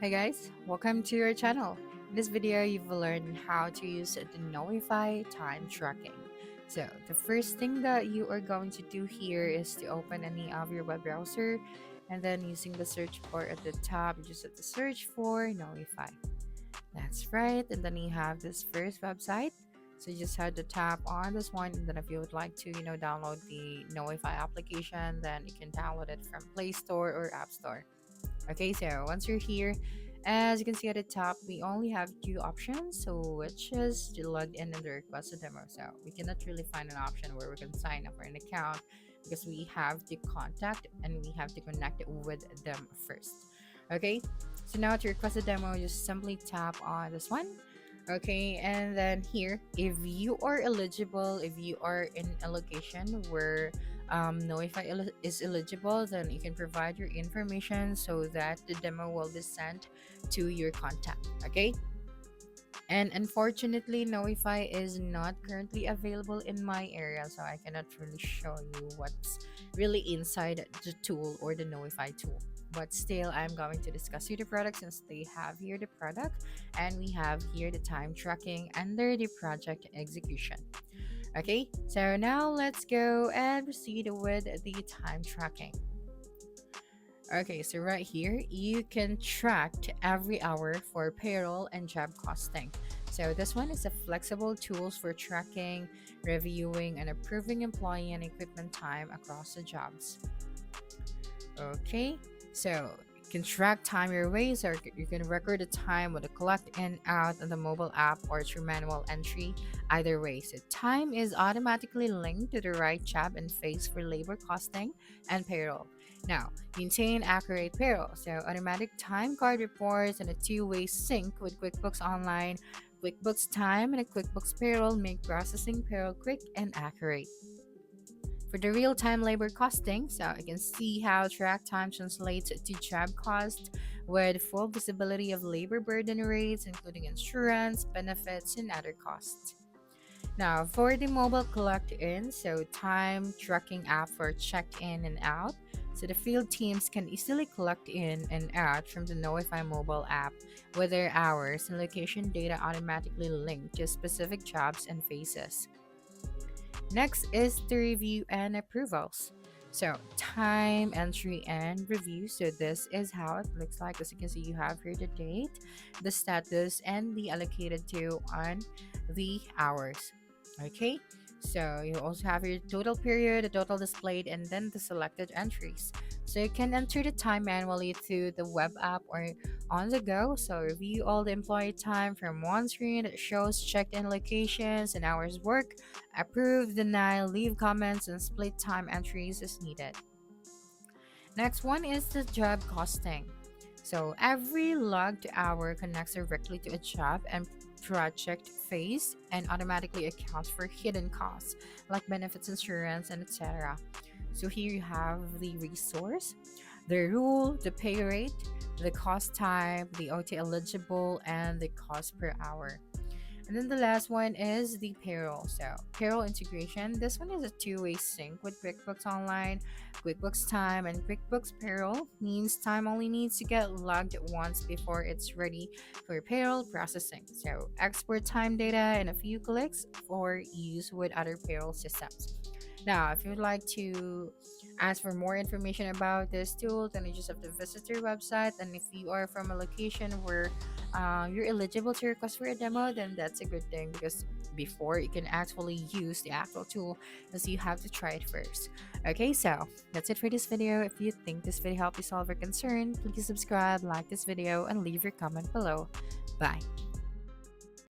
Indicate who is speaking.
Speaker 1: Hi guys, welcome to your channel. In this video, you will learn how to use the Knowify time tracking. So the first thing that you are going to do here is to open any of your web browser, and then using the search bar at the top, you just have to search for Knowify. That's right, and then you have this first website. So you just have to tap on this one, and then if you would like to, download the Knowify application, then you can download it from Play Store or App Store. Okay, so once you're here, as you can see at the top, we only have two options, so which is to log in and the request a demo. So we cannot really find an option where we can sign up for an account because we have to contact and we have to connect with them first. Okay, so now to request a demo, just simply tap on this one. Okay, and then here, if you are eligible, if you are in a location where Knowify is eligible, then you can provide your information so that the demo will be sent to your contact. Okay, and unfortunately, Knowify is not currently available in my area, so I cannot really show you what's really inside the tool or the Knowify tool. But still, I'm going to discuss here the product since they have here the product and we have here the time tracking under the project execution. Okay, so now let's go and proceed with the time tracking. Okay, so right here, you can track every hour for payroll and job costing. So this one is a flexible tools for tracking, reviewing, and approving employee and equipment time across the jobs. Okay, so you can track time your way, so you can record the time with a collect in out on the mobile app or through manual entry. Either way, so time is automatically linked to the right job and phase for labor costing and payroll. Now, maintain accurate payroll, so automatic time card reports and a two-way sync with QuickBooks Online, QuickBooks Time, and a QuickBooks Payroll make processing payroll quick and accurate. For the real-time labor costing, so you can see how track time translates to job cost with full visibility of labor burden rates, including insurance, benefits, and other costs. Now, for the mobile collect in, so time tracking app for check in and out. So the field teams can easily collect in and out from the Knowify mobile app with their hours and location data automatically linked to specific jobs and phases. Next is the review and approvals. So time entry and review. So this is how it looks like. As you can see, you have here the date, the status, and the allocated to on the hours. Okay, so you also have your total period, the total displayed, and then the selected entries. So you can enter the time manually through the web app or on the go. So review all the employee time from one screen that shows checked in locations and hours work, approve, deny, leave comments, and split time entries as needed. Next one is the job costing. So every logged hour connects directly to a job and project phase and automatically accounts for hidden costs like benefits, insurance, and etc. So here you have the resource, the rule, the pay rate, the cost type, the OT eligible, and the cost per hour. And then the last one is the payroll. So, payroll integration. This one is a two-way sync with QuickBooks Online, QuickBooks Time, and QuickBooks Payroll. Means time only needs to get logged once before it's ready for payroll processing. So, export time data in a few clicks for use with other payroll systems. Now, if you would like to ask for more information about this tool, then you just have to visit your website. And if you are from a location where you're eligible to request for a demo, then that's a good thing because before you can actually use the actual tool, as you have to try it first. Okay, so that's it for this video. If you think this video helped you solve your concern, please subscribe, like this video, and leave your comment below. Bye.